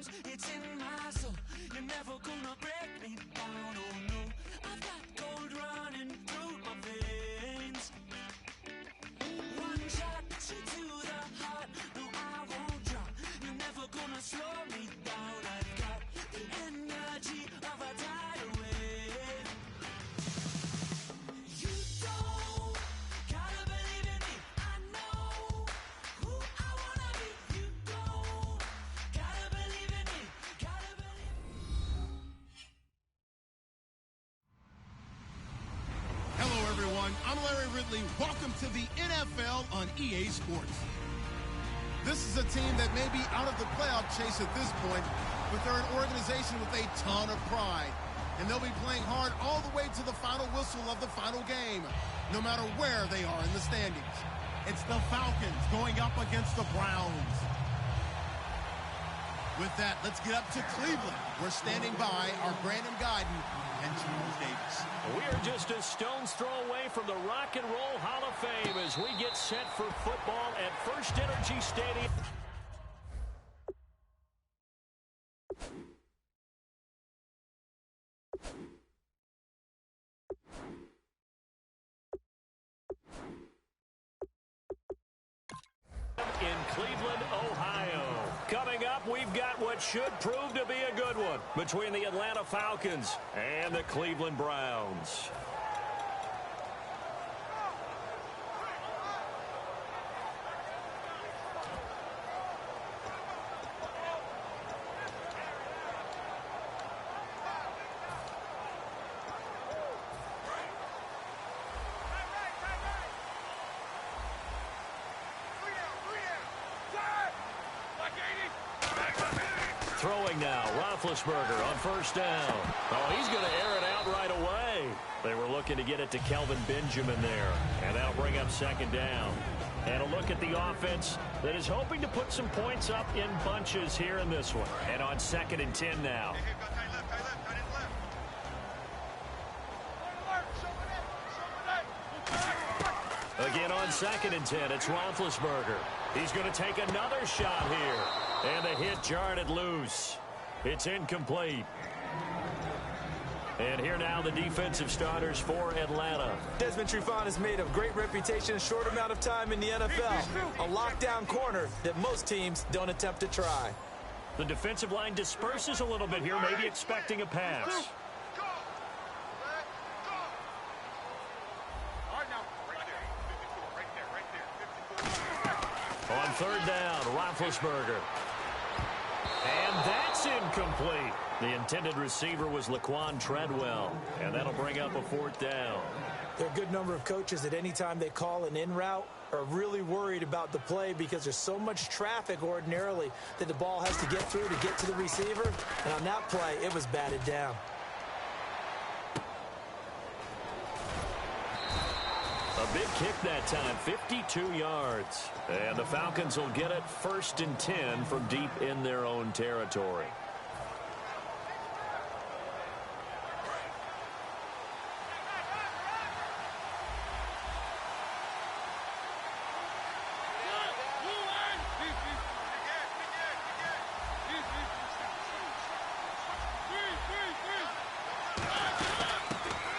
bones, it's in my soul. You're never gonna break me down, oh no. I've got gold running through my veins. One shot to the heart, no I won't drop. You're never gonna slow me down. I've got the energy of a tidal wave. You don't gotta believe in me, I know who I wanna be. You don't gotta believe in me, gotta believe in me. Hello, everyone. I'm Larry Ridley. Welcome to the NFL on EA Sports. This is a team that may be out of the playoff chase at this point, but they're an organization with a ton of pride. And they'll be playing hard all the way to the final whistle of the final game, no matter where they are in the standings. It's the Falcons going up against the Browns. With that, let's get up to Cleveland. We're standing by our Brandon Guyton and Charles Davis. We are just a stone's throw away from the Rock and Roll Hall of Fame as we get set for football at First Energy Stadium. In Cleveland, Ohio. Coming up, we've got what should prove to be a good one between the Atlanta Falcons and the Cleveland Browns. Throwing now, Roethlisberger on first down. Oh, he's going to air it out right away. They were looking to get it to Kelvin Benjamin there, and that'll bring up second down. And a look at the offense that is hoping to put some points up in bunches here in this one. And on 2nd and 10 now. Again on 2nd and 10, it's Roethlisberger. He's going to take another shot here. And the hit jarred it loose. It's incomplete. And here now the defensive starters for Atlanta. Desmond Trufant has made a great reputation in a short amount of time in the NFL. A lockdown corner that most teams don't attempt to try. The defensive line disperses a little bit here, maybe expecting a pass. On 3rd down, Roethlisberger. And that's incomplete. The intended receiver was Laquan Treadwell, and that'll bring up a 4th down. There are a good number of coaches at any time they call an in route are really worried about the play because there's so much traffic ordinarily that the ball has to get through to get to the receiver. And on that play, it was batted down. A big kick that time, 52 yards. And the Falcons will get it 1st and 10 from deep in their own territory.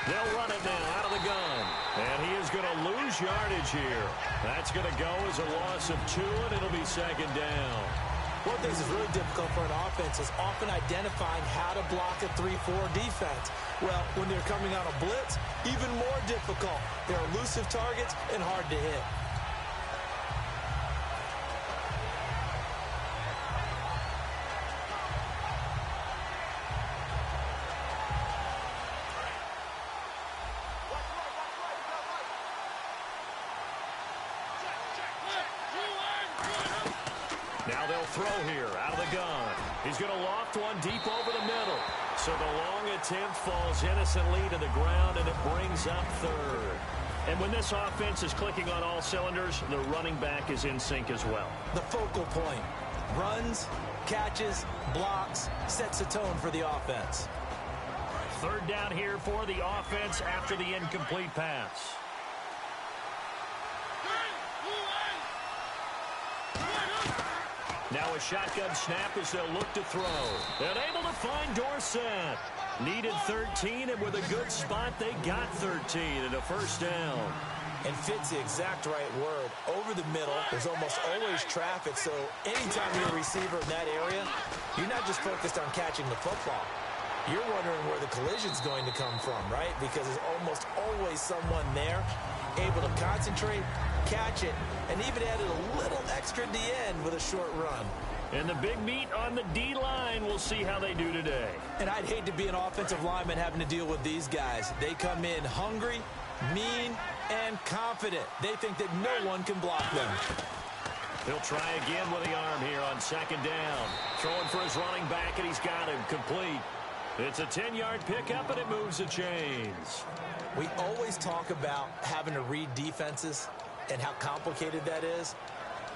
They'll run it now out of the gun. And he is going to lose yardage here. That's going to go as a loss of 2, and it'll be 2nd down. One thing that's really difficult for an offense is often identifying how to block a 3-4 defense. Well, when they're coming on a blitz, even more difficult. They're elusive targets and hard to hit. Now they'll throw here out of the gun. He's going to loft one deep over the middle. So the long attempt falls innocently to the ground, and it brings up 3rd. And when this offense is clicking on all cylinders, the running back is in sync as well. The focal point. Runs, catches, blocks, sets a tone for the offense. 3rd down here for the offense after the incomplete pass. Now a shotgun snap as they'll look to throw. And able to find Dorsett. Needed 13, and with a good spot, they got 13 and a first down. And fits the exact right word. Over the middle, there's almost always traffic, so anytime you're a receiver in that area, you're not just focused on catching the football. You're wondering where the collision's going to come from, right? Because there's almost always someone there able to concentrate, catch it, and even added a little extra at the end with a short run. And the big meat on the D-line, we'll see how they do today. And I'd hate to be an offensive lineman having to deal with these guys. They come in hungry, mean, and confident. They think that no one can block them. He'll try again with the arm here on second down. Throwing for his running back, and he's got him complete. It's a 10-yard pickup, and it moves the chains. We always talk about having to read defenses and how complicated that is.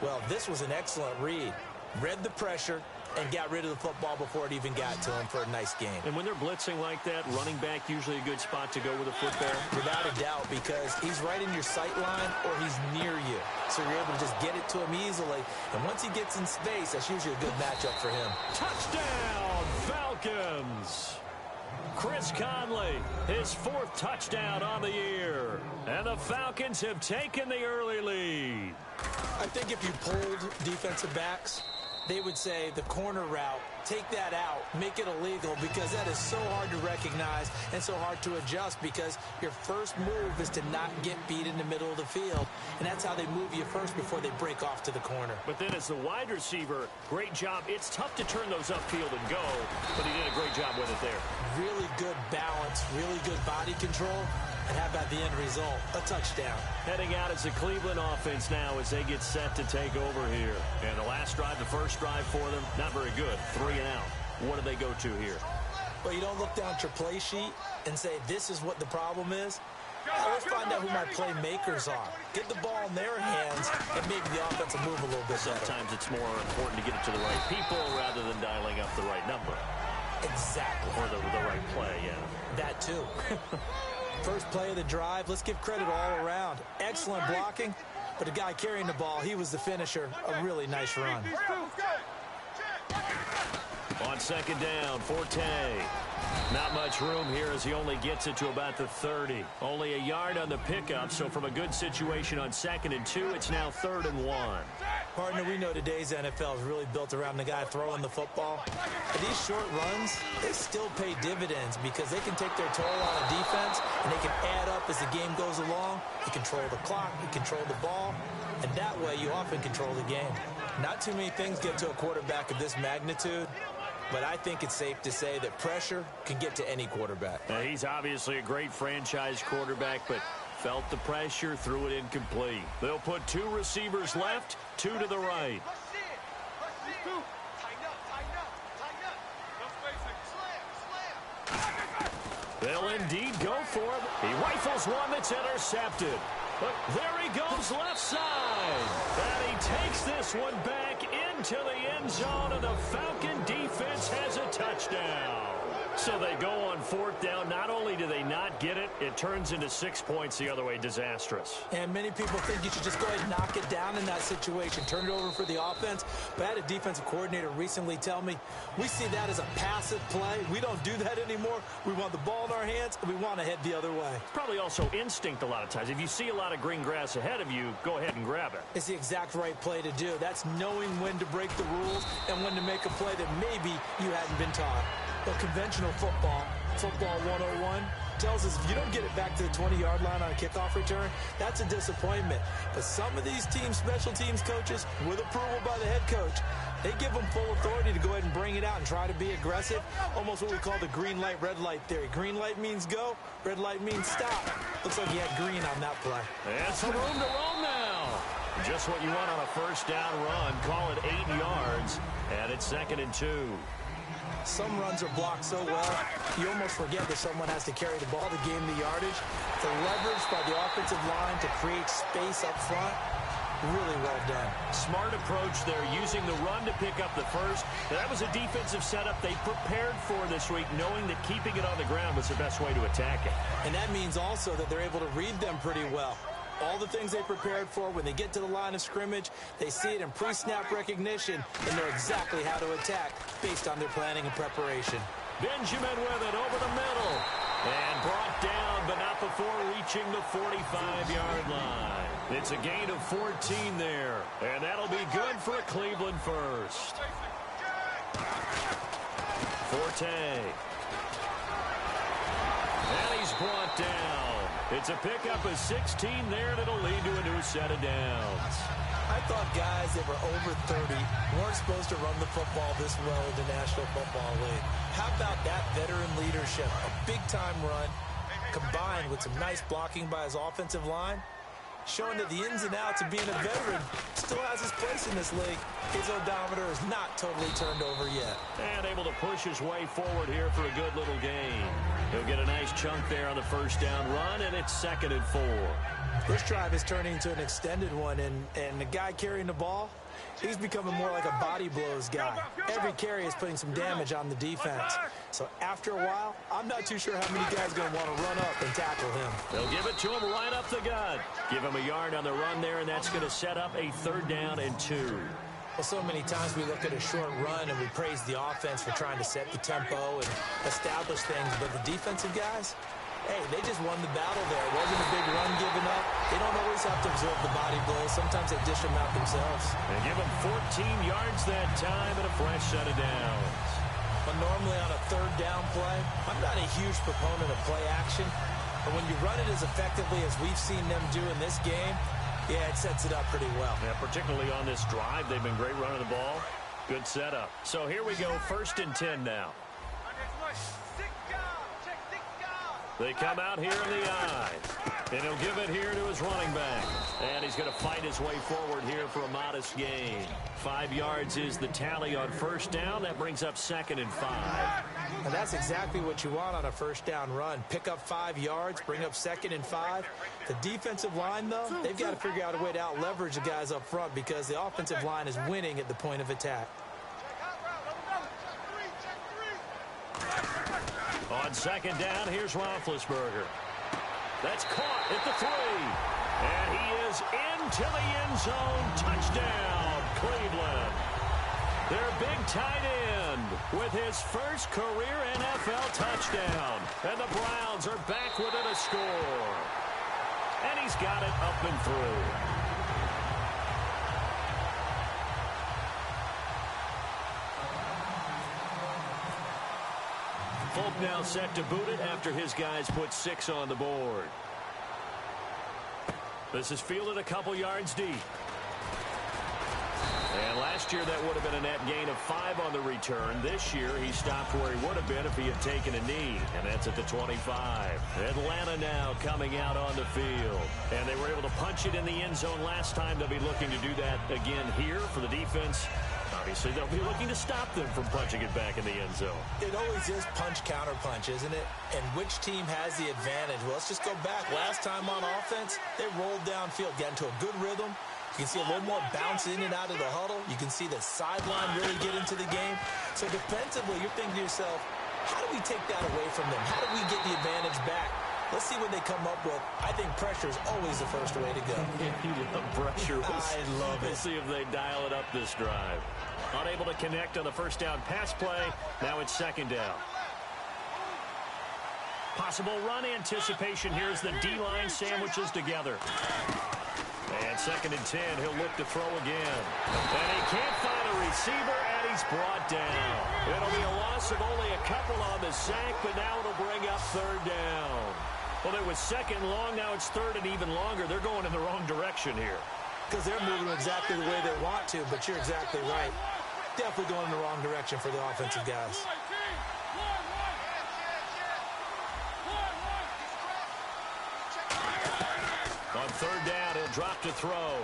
Well, this was an excellent read. Read the pressure and got rid of the football before it even got to him for a nice game. And when they're blitzing like that, running back usually a good spot to go with a football? Without a doubt, because he's right in your sight line or he's near you. So you're able to just get it to him easily. And once he gets in space, that's usually a good matchup for him. Touchdown, Falcons! Chris Conley, his 4th touchdown on the year. And the Falcons have taken the early lead. I think if you polled defensive backs, they would say the corner route, take that out, make it illegal, because that is so hard to recognize and so hard to adjust, because your first move is to not get beat in the middle of the field, and that's how they move you first before they break off to the corner. But then as the wide receiver, great job. It's tough to turn those upfield and go, but he did a great job with it there. Really good balance, really good body control. And how about the end result? A touchdown. Heading out as the Cleveland offense now as they get set to take over here. And the last drive, the first drive for them, not very good. 3 and out. What do they go to here? Well, you don't look down at your play sheet and say, this is what the problem is. Let's find out who my playmakers are. Get the ball in their hands, and maybe the offense will move a little bit better. Sometimes it's more important to get it to the right people rather than dialing up the right number. Exactly. Or the right play, yeah. That too. First play of the drive, let's give credit all around. Excellent blocking, but the guy carrying the ball, he was the finisher. A really nice run. On second down, Forte. Not much room here as he only gets it to about the 30. Only a yard on the pickup, so from a good situation on 2nd and 2, it's now 3rd and 1. Partner, we know today's NFL is really built around the guy throwing the football. But these short runs, they still pay dividends because they can take their toll on a defense and they can add up as the game goes along. You control the clock, you control the ball, and that way you often control the game. Not too many things get to a quarterback of this magnitude, but I think it's safe to say that pressure can get to any quarterback. He's obviously a great franchise quarterback, but felt the pressure, threw it incomplete. They'll put 2 receivers left, 2 to the right. They'll indeed go for it. He rifles one that's intercepted. But there he goes left side. And he takes this one back into the end zone, and the Falcon defense has a touchdown. So they go on 4th down. Not only do they not get it, it turns into 6 points the other way. Disastrous. And many people think you should just go ahead and knock it down in that situation. Turn it over for the offense. But I had a defensive coordinator recently tell me, we see that as a passive play. We don't do that anymore. We want the ball in our hands, and we want to head the other way. Probably also instinct a lot of times. If you see a lot of green grass ahead of you, go ahead and grab it. It's the exact right play to do. That's knowing when to break the rules and when to make a play that maybe you hadn't been taught. But conventional football 101, tells us if you don't get it back to the 20-yard line on a kickoff return, that's a disappointment. But some of these teams, special teams coaches, with approval by the head coach, they give them full authority to go ahead and bring it out and try to be aggressive, almost what we call the green light, red light theory. Green light means go, red light means stop. Looks like he had green on that play. And some room to roam now. Just what you want on a first down run. Call it 8 yards, and it's 2nd and 2. Some runs are blocked so well, you almost forget that someone has to carry the ball to gain the yardage. The leverage by the offensive line to create space up front, really well done. Smart approach there, using the run to pick up the first. That was a defensive setup they prepared for this week, knowing that keeping it on the ground was the best way to attack it. And that means also that they're able to read them pretty well. All the things they prepared for, when they get to the line of scrimmage, they see it in pre-snap recognition and know exactly how to attack based on their planning and preparation. Benjamin with it over the middle. And brought down, but not before reaching the 45-yard line. It's a gain of 14 there. And that'll be good for a Cleveland first. Forte. And he's brought down. It's a pickup of 16 there that'll lead to a new set of downs. I thought guys that were over 30 weren't supposed to run the football this well in the National Football League. How about that veteran leadership? A big-time run combined with some nice blocking by his offensive line, showing that the ins and outs of being a veteran still has his place in this league. His odometer is not totally turned over yet. And able to push his way forward here for a good little gain. He'll get a nice chunk there on the first down run, and it's 2nd and 4. This drive is turning into an extended one, and the guy carrying the ball, he's becoming more like a body blows guy. Every carry is putting some damage on the defense. So after a while, I'm not too sure how many guys are going to want to run up and tackle him. They'll give it to him right up the gut. Give him a yard on the run there, and that's going to set up a 3rd down and 2. Well, so many times we look at a short run and we praise the offense for trying to set the tempo and establish things, but the defensive guys, hey, they just won the battle there. It wasn't a big run given up. They don't always have to absorb the body blows. Sometimes they dish them out themselves. And give them 14 yards that time and a fresh set of downs. But normally on a 3rd down play, I'm not a huge proponent of play action. But when you run it as effectively as we've seen them do in this game, yeah, it sets it up pretty well. Yeah, particularly on this drive. They've been great running the ball. Good setup. So here we go, 1st and 10 now. They come out here in the I, and he'll give it here to his running back. And he's going to fight his way forward here for a modest gain. 5 yards is the tally on 1st down. That brings up 2nd and 5. And that's exactly what you want on a 1st down run. Pick up 5 yards, bring up 2nd and 5. The defensive line, though, they've got to figure out a way to out-leverage the guys up front because the offensive line is winning at the point of attack. On 2nd down, here's Roethlisberger. That's caught at the 3. And he is into the end zone. Touchdown, Cleveland. Their big tight end with his first career NFL touchdown. And the Browns are back within a score. And he's got it up and through. Folk now set to boot it after his guys put 6 on the board. This is fielded a couple yards deep. And last year that would have been a net gain of 5 on the return. This year he stopped where he would have been if he had taken a knee. And that's at the 25. Atlanta now coming out on the field. And they were able to punch it in the end zone last time. They'll be looking to do that again here for the defense. Obviously, they'll be looking to stop them from punching it back in the end zone. It always is punch-counter-punch, isn't it? And which team has the advantage? Well, let's just go back. Last time on offense, they rolled downfield, got into a good rhythm. You can see a little more bounce in and out of the huddle. You can see the sideline really get into the game. So defensively, you're thinking to yourself, how do we take that away from them? How do we get the advantage back? Let's see what they come up with. I think pressure is always the first way to go. You love pressure. I love it. We'll see if they dial it up this drive. Unable to connect on the 1st down pass play. Now it's 2nd down. Possible run anticipation. Here's the D-line sandwiches together. And 2nd and 10. He'll look to throw again. And he can't find a receiver, and he's brought down. It'll be a loss of only a couple on the sack, but now it'll bring up 3rd down. Well, it was 2nd long. Now it's 3rd and even longer. They're going in the wrong direction here. Because they're moving exactly the way they want to, but you're exactly right. Definitely going in the wrong direction for the offensive guys. On 3rd down, he'll drop to throw.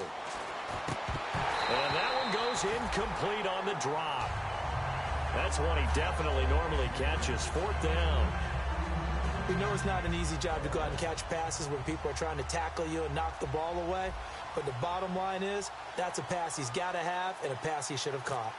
And that one goes incomplete on the drop. That's one he definitely normally catches. 4th down. We know it's not an easy job to go out and catch passes when people are trying to tackle you and knock the ball away. But the bottom line is, that's a pass he's got to have and a pass he should have caught.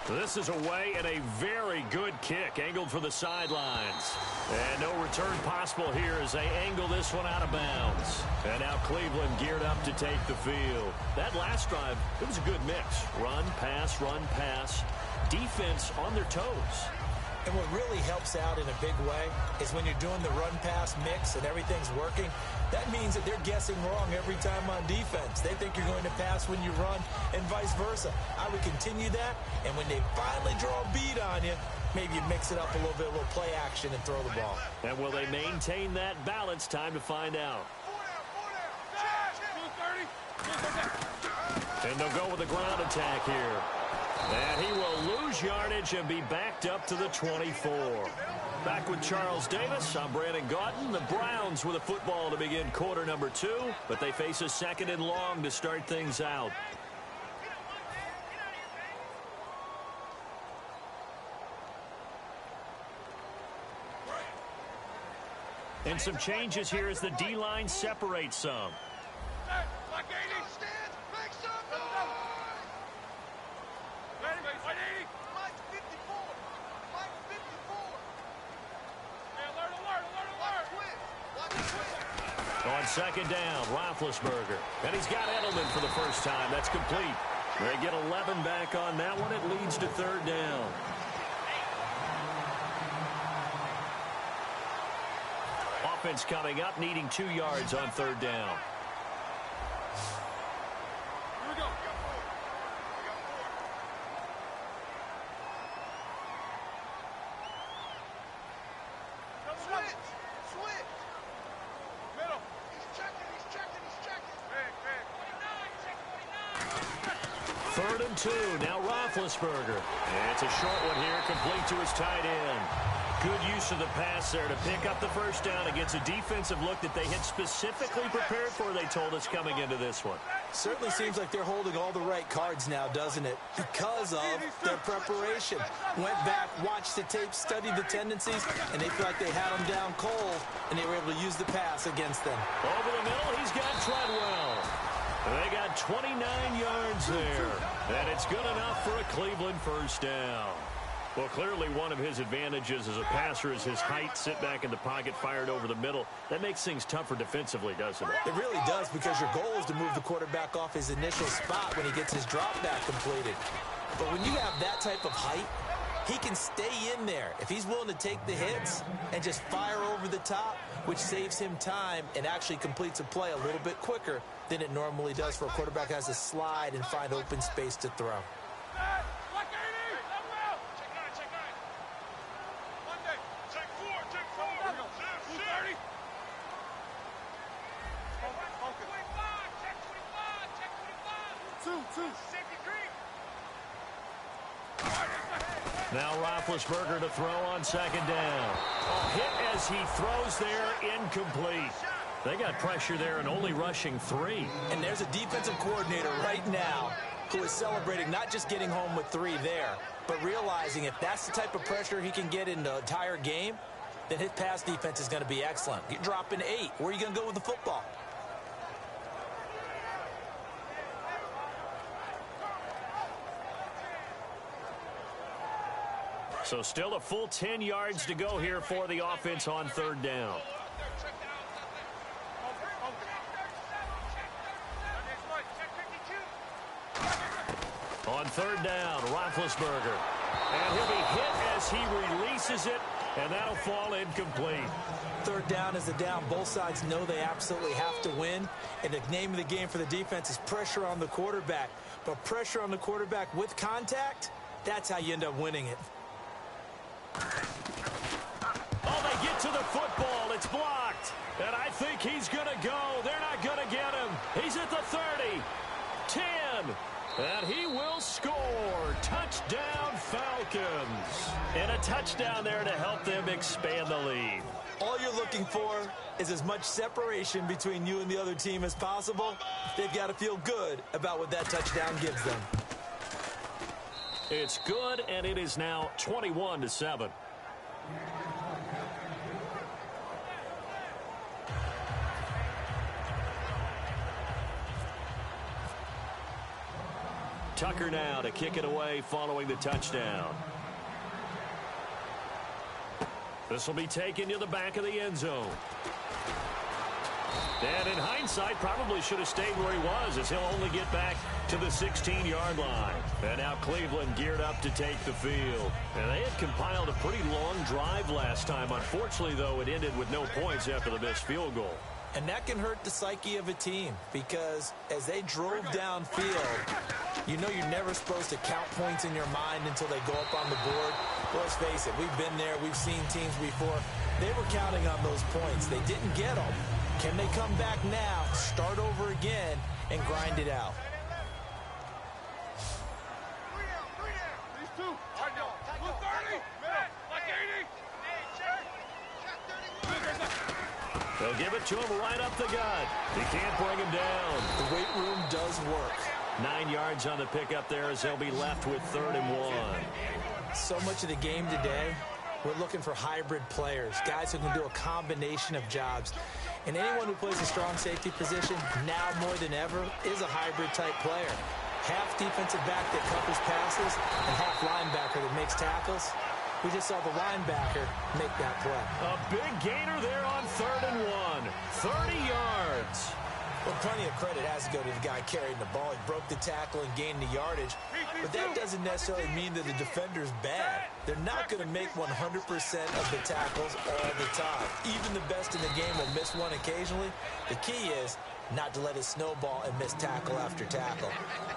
This is away and a very good kick angled for the sidelines. And no return possible here as they angle this one out of bounds. And now Cleveland geared up to take the field. That last drive, it was a good mix. Run, pass, defense on their toes. And what really helps out in a big way is when you're doing the run-pass mix and everything's working, that means that they're guessing wrong every time on defense. They think you're going to pass when you run and vice versa. I would continue that, and when they finally draw a beat on you, maybe you mix it up a little bit, a little play action and throw the ball. And will they maintain that balance? Time to find out. And they'll go with a ground attack here. And he will lose yardage and be backed up to the 24. Back with Charles Davis, I'm Brandon Gaudin. The Browns with a football to begin quarter number 2, but they face a 2nd and long to start things out. And some changes here as the D-line separates some. On 2nd down, Roethlisberger. And he's got Edelman for the first time. That's complete. They get 11 back on that one. It leads to 3rd down. Offense coming up, needing 2 yards on 3rd down. Here we go. Switch. Middle. He's checking. 3rd and 2. Now Roethlisberger. And it's a short one here, complete to his tight end. Good use of the pass there to pick up the first down against a defensive look that they had specifically prepared for, they told us, coming into this one. Certainly seems like they're holding all the right cards now, doesn't it? Because of their preparation. Went back, watched the tape, studied the tendencies, and they feel like they had them down cold, and they were able to use the pass against them. Over the middle, he's got Treadwell. They got 29 yards there, and it's good enough for a Cleveland first down. Well, clearly one of his advantages as a passer is his height, sit back in the pocket, fired over the middle. That makes things tougher defensively, doesn't it? It really does, because your goal is to move the quarterback off his initial spot when he gets his drop back completed. But when you have that type of height, he can stay in there if he's willing to take the hits and just fire over the top, which saves him time and actually completes a play a little bit quicker than it normally does for a quarterback who has to slide and find open space to throw. Now Roethlisberger to throw on 2nd down. A hit as he throws there, incomplete. They got pressure there and only rushing 3. And there's a defensive coordinator right now who is celebrating not just getting home with 3 there, but realizing if that's the type of pressure he can get in the entire game, then his pass defense is going to be excellent. You're dropping 8. Where are you going to go with the football? So still a full 10 yards to go here for the offense on 3rd down. On 3rd down, Roethlisberger. And he'll be hit as he releases it, and that'll fall incomplete. 3rd down is the down. Both sides know they absolutely have to win. And the name of the game for the defense is pressure on the quarterback. But pressure on the quarterback with contact, that's how you end up winning it. Oh, they get to the football. It's blocked. And I think he's going to go. They're not going to get him. He's at the 30. 10. And he will score. Touchdown, Falcons. And a touchdown there to help them expand the lead. All you're looking for is as much separation between you and the other team as possible. They've got to feel good about what that touchdown gives them. It's good, and it is now 21-7. Tucker now to kick it away following the touchdown. This will be taken to the back of the end zone. And in hindsight, probably should have stayed where he was, as he'll only get back to the 16-yard line. And now Cleveland geared up to take the field. And they had compiled a pretty long drive last time. Unfortunately, though, it ended with no points after the missed field goal. And that can hurt the psyche of a team, because as they drove downfield, you know you're never supposed to count points in your mind until they go up on the board. Well, let's face it, we've been there, we've seen teams before. They were counting on those points. They didn't get them. Can they come back now, start over again, and grind it out? They'll give it to him right up the gut. He can't bring him down. The weight room does work. 9 yards on the pickup there as they'll be left with 3rd and 1. So much of the game today, we're looking for hybrid players, guys who can do a combination of jobs. And anyone who plays a strong safety position, now more than ever, is a hybrid-type player. Half defensive back that covers passes and half linebacker that makes tackles. We just saw the linebacker make that play. A big gainer there on 3rd and 1. 30 yards. Well, plenty of credit has to go to the guy carrying the ball. He broke the tackle and gained the yardage. But that doesn't necessarily mean that the defender's bad. They're not going to make 100% of the tackles all the time. Even the best in the game will miss one occasionally. The key is not to let it snowball and miss tackle after tackle.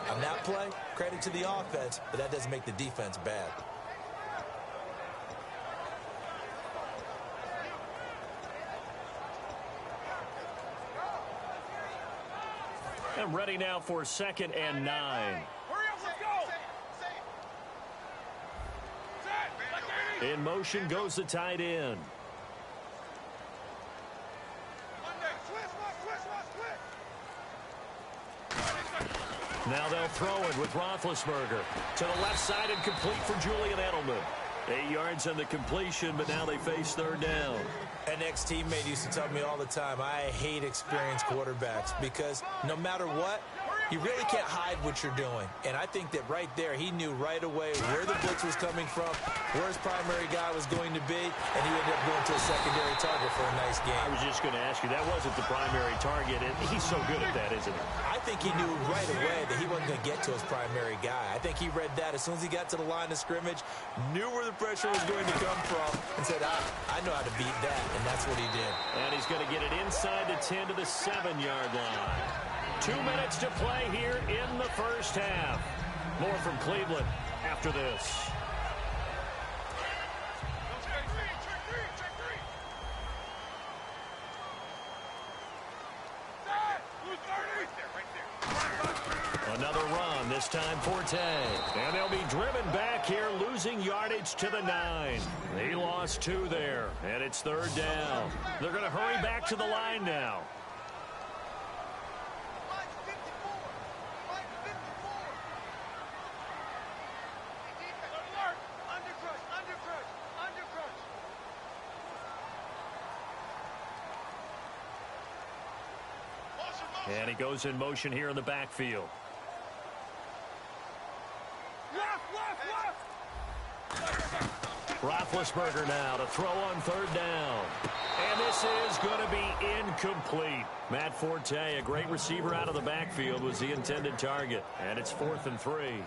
On that play, credit to the offense, but that doesn't make the defense bad. And ready now for 2nd and 9. Hurry up, let's go! In motion goes the tight end. Now they'll throw it with Roethlisberger. To the left side and complete for Julian Edelman. 8 yards on the completion, but now they face 3rd down. An ex-teammate used to tell me all the time, I hate experienced quarterbacks because no matter what, you really can't hide what you're doing. And I think that right there, he knew right away where the blitz was coming from, where his primary guy was going to be, and he ended up going to a secondary target for a nice game. I was just going to ask you, that wasn't the primary target, and he's so good at that, isn't he? I think he knew right away that he wasn't going to get to his primary guy. I think he read that as soon as he got to the line of scrimmage, knew where the pressure was going to come from, and said, I know how to beat that, and that's what he did. And he's going to get it inside the 10 to the 7-yard line. 2 minutes to play here in the first half. More from Cleveland after this. Another run, this time Forte. And they'll be driven back here, losing yardage to the 9. He lost 2 there, and it's 3rd down. They're going to hurry back to the line now. And he goes in motion here in the backfield. Roethlisberger now to throw on 3rd down. And this is going to be incomplete. Matt Forte, a great receiver out of the backfield, was the intended target. And it's 4th and 3.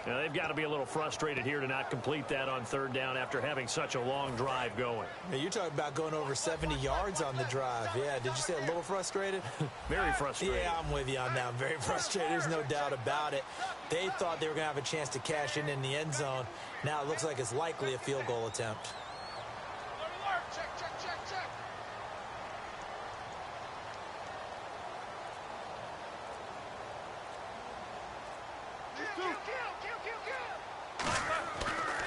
Now, they've got to be a little frustrated here to not complete that on 3rd down after having such a long drive going. Now, you're talking about going over 70 yards on the drive. Yeah, did you say a little frustrated? Very frustrated. Yeah, I'm with you on that. I'm very frustrated. There's no doubt about it. They thought they were going to have a chance to cash in the end zone. Now it looks like it's likely a field goal attempt.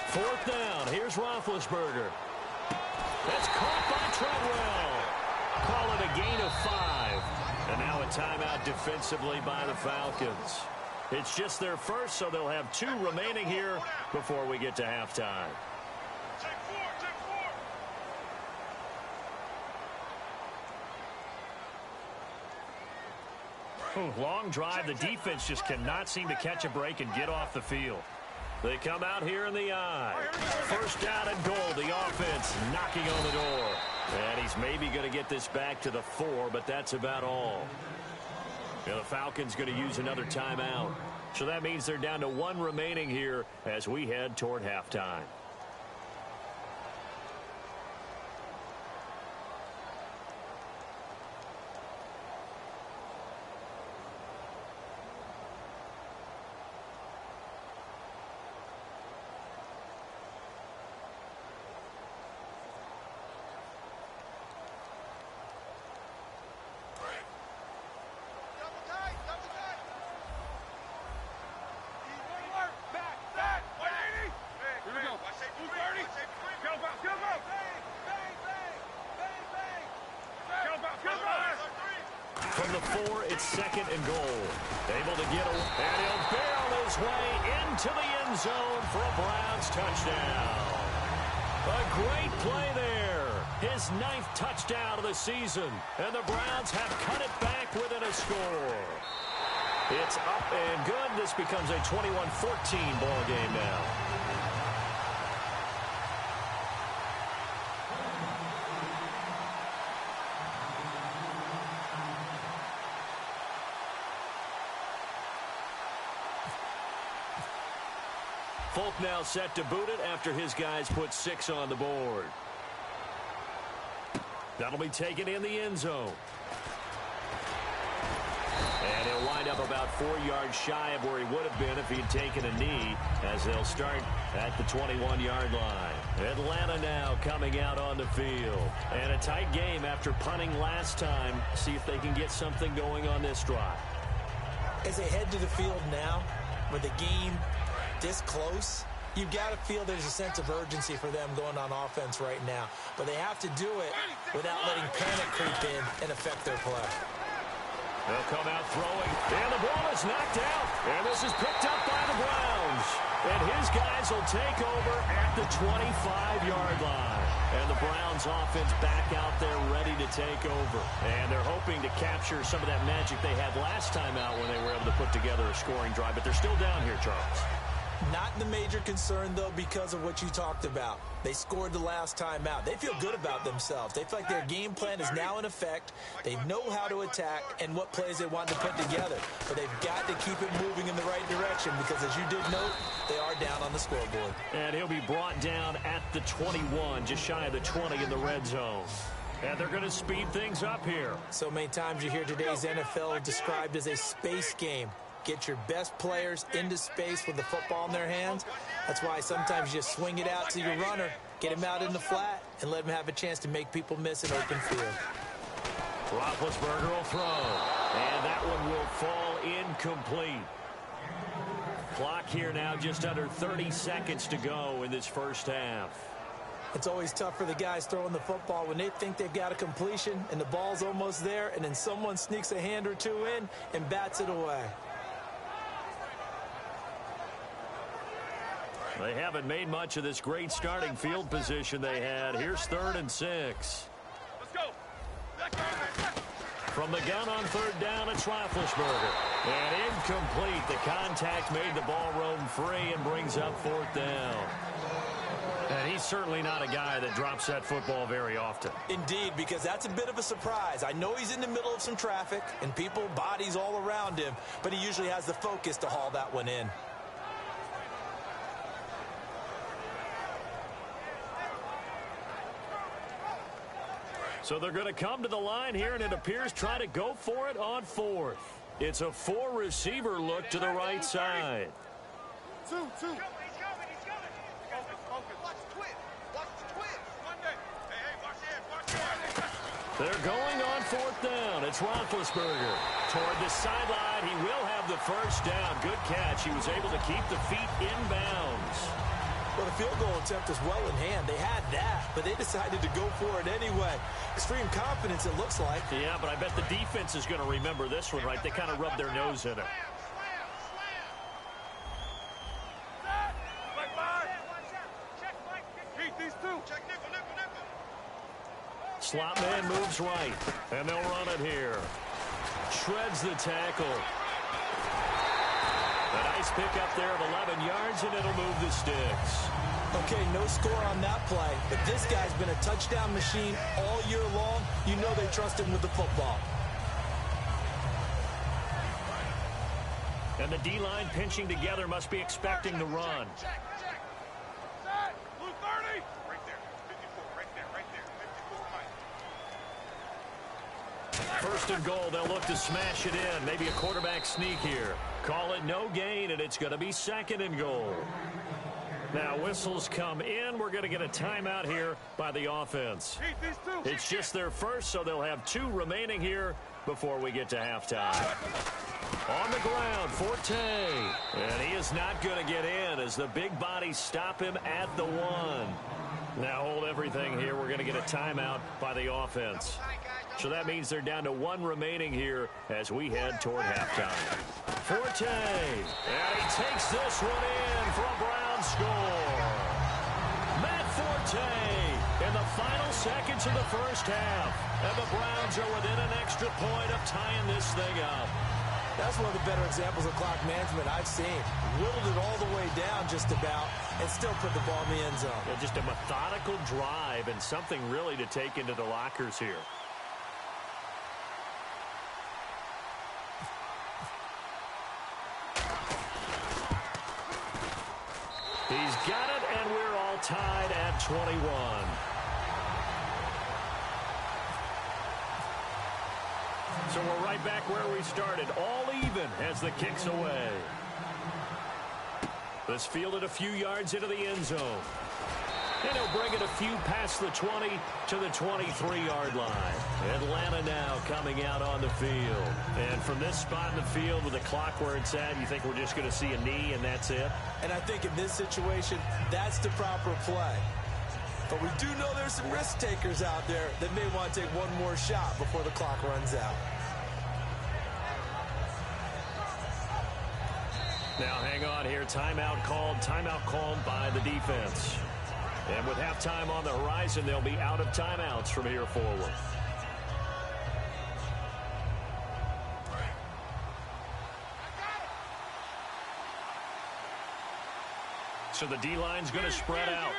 Fourth down. Here's Roethlisberger. That's caught by Treadwell. Call it a gain of 5. And now a timeout defensively by the Falcons. It's just their first, so they'll have 2 remaining here before we get to halftime. Long drive. The defense just cannot seem to catch a break and get off the field. They come out here in the I. First down and goal. The offense knocking on the door. And he's maybe going to get this back to the 4, but that's about all. And the Falcons going to use another timeout. So that means they're down to 1 remaining here as we head toward halftime. From the 4, it's second and goal. Able to get away, and he'll barrel his way into the end zone for a Browns touchdown. A great play there. His 9th touchdown of the season, and the Browns have cut it back within a score. It's up and good. This becomes a 21-14 ball game now. Folk now set to boot it after his guys put 6 on the board. That'll be taken in the end zone. And he'll wind up about 4 yards shy of where he would have been if he'd taken a knee, as they'll start at the 21-yard line. Atlanta now coming out on the field. And a tight game after punting last time. See if they can get something going on this drive. As they head to the field now, with the game this close, you've got to feel there's a sense of urgency for them going on offense right now. But they have to do it without letting panic creep in and affect their play. They'll come out throwing, and the ball is knocked out. And this is picked up by the Browns. And his guys will take over at the 25-yard line. And the Browns offense back out there ready to take over. And they're hoping to capture some of that magic they had last time out when they were able to put together a scoring drive. But they're still down here, Charles. Not the major concern, though, because of what you talked about. They scored the last time out. They feel good about themselves. They feel like their game plan is now in effect. They know how to attack and what plays they want to put together. But they've got to keep it moving in the right direction because, as you did note, they are down on the scoreboard. And he'll be brought down at the 21, just shy of the 20 in the red zone. And they're going to speed things up here. So many times you hear today's NFL described as a space game. Get your best players into space with the football in their hands. That's why sometimes you just swing it out to your runner, get him out in the flat, and let him have a chance to make people miss an open field. Roethlisberger will throw, and that one will fall incomplete. Clock here now just under 30 seconds to go in this first half. It's always tough for the guys throwing the football when they think they've got a completion and the ball's almost there, and then someone sneaks a hand or two in and bats it away. They haven't made much of this great starting field position they had. Here's 3rd and 6. Let's go. From the gun on 3rd down, it's Roethlisberger. And incomplete. The contact made the ball roam free and brings up 4th down. And he's certainly not a guy that drops that football very often. Indeed, because that's a bit of a surprise. I know he's in the middle of some traffic and people, bodies all around him, but he usually has the focus to haul that one in. So they're going to come to the line here, and it appears try to go for it on 4th. It's a 4-receiver look to the right side. Two. He's coming. Focus. Watch the twist. Monday. Hey, watch it. They're going on 4th down. It's Roethlisberger. Toward the sideline, he will have the first down. Good catch. He was able to keep the feet inbounds. Well, the field goal attempt is well in hand. They had that, but they decided to go for it anyway. Extreme confidence, it looks like. Yeah, but I bet the defense is going to remember this one, right? They kind of rubbed their nose in it. Slot man moves right, and they'll run it here. Shreds the tackle. A nice pickup there of 11 yards, and it'll move the sticks. Okay, no score on that play, but this guy's been a touchdown machine all year long. You know they trust him with the football. And the D-line pinching together must be expecting the run. Check. Set. Blue 30. Right there. 54. Right there. 54. First and goal, they'll look to smash it in. Maybe a quarterback sneak here. Call it no gain, and it's going to be second and goal. Now, whistles come in. We're going to get a timeout here by the offense. It's just their first, so they'll have 2 remaining here before we get to halftime. On the ground, Forte. And he is not going to get in as the big bodies stop him at the 1. Now hold everything here. We're going to get a timeout by the offense. So that means they're down to 1 remaining here as we head toward halftime. Forte. And he takes this one in for a Brown score. Matt Forte in the final seconds of the first half. And the Browns are within an extra point of tying this thing up. That's one of the better examples of clock management I've seen. Whittled it all the way down just about and still put the ball in the end zone. Yeah, just a methodical drive and something really to take into the lockers here. He's got it, and we're all tied at 21. So we're right back where we started, all even as the kick's away. This fielded a few yards into the end zone. And he'll bring it a few past the 20 to the 23-yard line. Atlanta now coming out on the field. And from this spot in the field with the clock where it's at, you think we're just going to see a knee and that's it? And I think in this situation, that's the proper play. But we do know there's some risk takers out there that may want to take one more shot before the clock runs out. Now hang on here. Timeout called by the defense. And with halftime on the horizon, they'll be out of timeouts from here forward. So the D-line's going to spread out.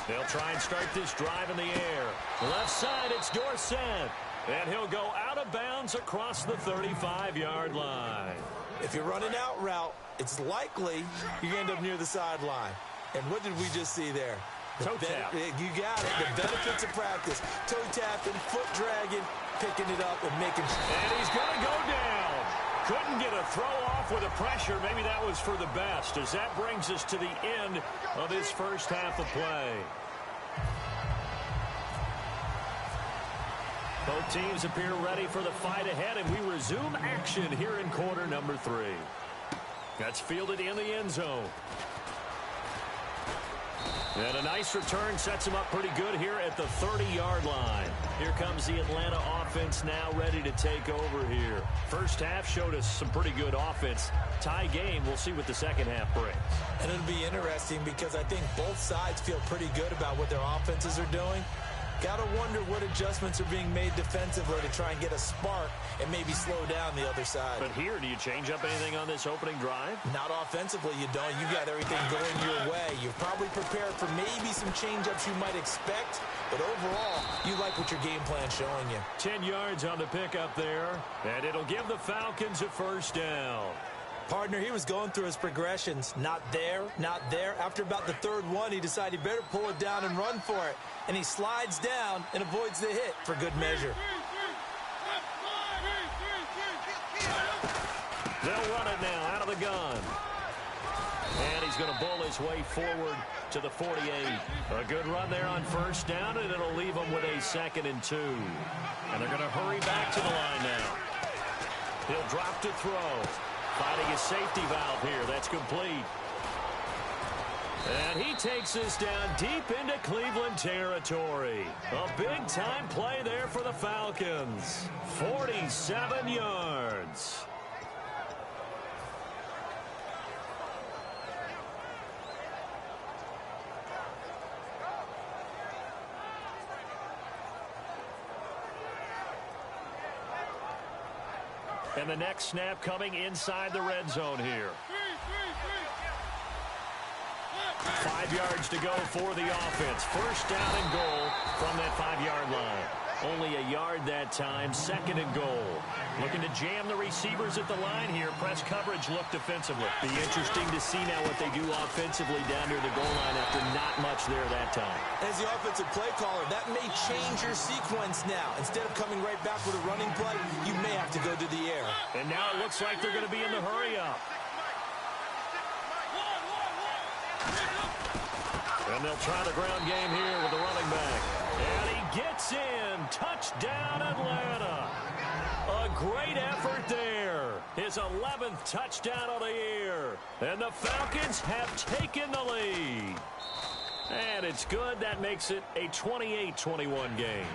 They'll try and start this drive in the air. Left side, it's Dorsett. And he'll go out of bounds across the 35-yard line. If you're running out route, it's likely you're going to end up near the sideline. And what did we just see there? Toe tap. You got it. The benefits of practice. Toe tapping, foot dragging, picking it up and making sure. And he's going to go down. Couldn't get a throw off with the pressure. Maybe that was for the best, as that brings us to the end of this first half of play. Both teams appear ready for the fight ahead, and we resume action here in quarter number 3. That's fielded in the end zone. And a nice return sets him up pretty good here at the 30-yard line. Here comes the Atlanta offense now ready to take over here. First half showed us some pretty good offense. Tie game, we'll see what the second half brings. And it'll be interesting because I think both sides feel pretty good about what their offenses are doing. Got to wonder what adjustments are being made defensively to try and get a spark and maybe slow down the other side. But here, do you change up anything on this opening drive? Not offensively, you don't. You got everything going your way. You're probably prepared for maybe some change-ups you might expect, but overall, you like what your game plan's showing you. 10 yards on the pickup there, and it'll give the Falcons a first down. Partner, he was going through his progressions. Not there, not there. After about the third one, he decided he better pull it down and run for it. And he slides down and avoids the hit for good measure. They'll run it now out of the gun. And he's going to bull his way forward to the 48. A good run there on first down, and it'll leave them with a 2nd and 2. And they're going to hurry back to the line now. He'll drop to throw. Finding his safety valve here. That's complete. And he takes us down deep into Cleveland territory. A big-time play there for the Falcons. 47 yards. And the next snap coming inside the red zone here. 5 yards to go for the offense. First down and goal from that 5-yard line. Only a yard that time, second and goal. Looking to jam the receivers at the line here. Press coverage look defensively. Be interesting to see now what they do offensively down near the goal line after not much there that time. As the offensive play caller, that may change your sequence now. Instead of coming right back with a running play, you may have to go to the air. And now it looks like they're going to be in the hurry-up. And they'll try the ground game here with the running back. And he gets in. Touchdown, Atlanta. A great effort there. His 11th touchdown of the year. And the Falcons have taken the lead. And it's good. That makes it a 28-21 game.